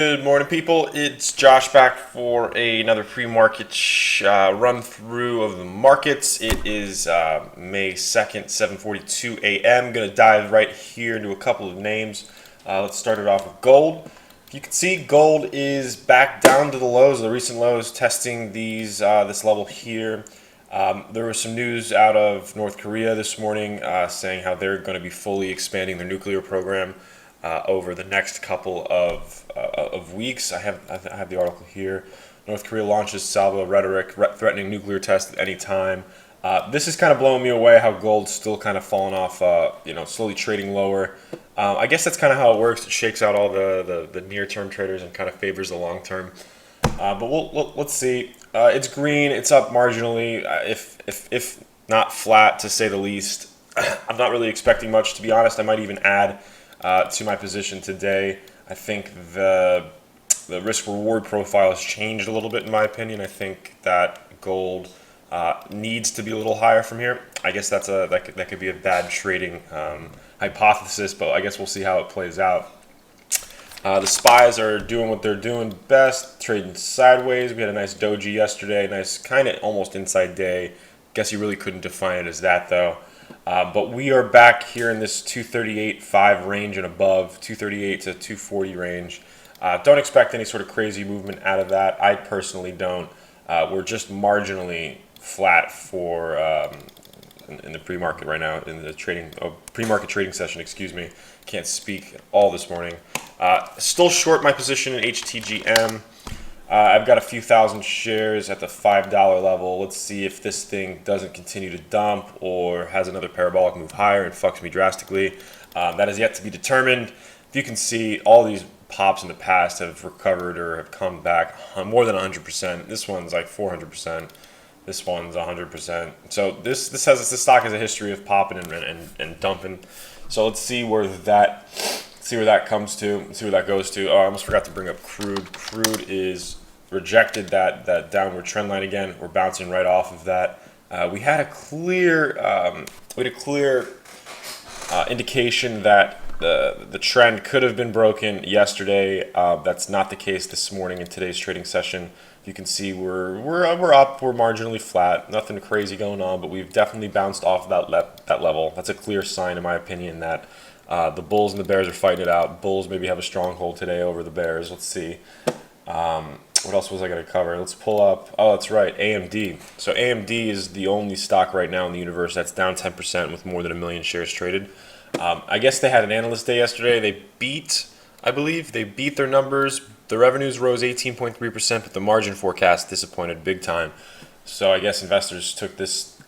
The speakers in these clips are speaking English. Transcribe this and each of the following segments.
Good morning, people. It's Josh back for another pre-market run through of the markets. It is May 2nd, 7:42 a.m. Going to dive right here into a couple of names. Let's start it off with gold. You can see gold is back down to the lows, the recent lows, testing these this level here. There was some news out of North Korea this morning saying how they're going to be fully expanding their nuclear program over the next couple of weeks. I have the article here. North Korea launches salvo rhetoric, threatening nuclear tests at any time. This is kind of blowing me away. How gold's still kind of falling off, slowly trading lower. I guess that's kind of how it works. It shakes out all the near-term traders and kind of favors the long-term. But let's see. It's green. It's up marginally, if not flat, to say the least. I'm not really expecting much, to be honest. I might even add to my position today. I think the risk-reward profile has changed a little bit, in my opinion. I think that gold needs to be a little higher from here. I guess that could be a bad trading hypothesis, but I guess we'll see how it plays out. The SPYs are doing what they're doing best, trading sideways. We had a nice doji yesterday, nice kind of almost inside day. Guess you really couldn't define it as that, though. But we are back here in this 238.5 range and above, 238 to 240 range. Don't expect any sort of crazy movement out of that. I personally don't. We're just marginally flat for in the pre-market right now, in the pre-market trading session, excuse me. Can't speak all this morning. Still short my position in HTGM. I've got a few thousand shares at the $5 level. Let's see if this thing doesn't continue to dump or has another parabolic move higher and fucks me drastically. That is yet to be determined. If you can see, all these pops in the past have recovered or have come back more than 100%. This one's like 400%. This one's 100%. So this stock has a history of popping and dumping. So let's see where that comes to, see where that goes to. Oh, I almost forgot to bring up Crude. Crude is rejected that downward trend line again. We're bouncing right off of that. We had a clear indication that the trend could have been broken yesterday. That's not the case this morning in today's trading session. You can see we're up, we're marginally flat, nothing crazy going on, but we've definitely bounced off that level. That's a clear sign, in my opinion, that the Bulls and the Bears are fighting it out. Bulls maybe have a stronghold today over the Bears. Let's see. What else was I going to cover? Let's pull up. Oh, that's right, AMD. So AMD is the only stock right now in the universe that's down 10% with more than 1 million shares traded. I guess they had an analyst day yesterday. I believe they beat their numbers. The revenues rose 18.3%, but the margin forecast disappointed big time. So I guess investors took this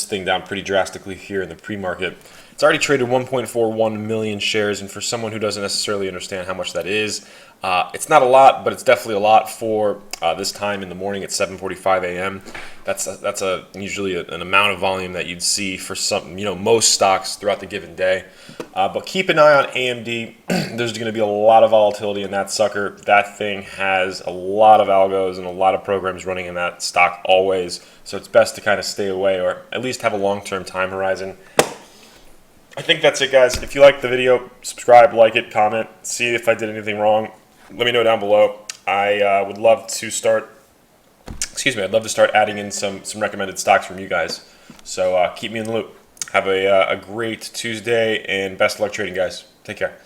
thing down pretty drastically here in the pre-market. It's already traded 1.41 million shares, and for someone who doesn't necessarily understand how much that is, it's not a lot, but it's definitely a lot for this time in the morning at 7:45 a.m. That's usually an amount of volume that you'd see for most stocks throughout the given day. But keep an eye on AMD. There's going to be a lot of volatility in that sucker. That thing has a lot of algos and a lot of programs running in that stock always, so it's best to kind of stay away or at least have a long-term time horizon. I think that's it, guys. If you liked the video, subscribe, like it, comment, see if I did anything wrong. Let me know down below. I would love to start. I'd love to start adding in some recommended stocks from you guys. So keep me in the loop. Have a great Tuesday and best of luck trading, guys. Take care.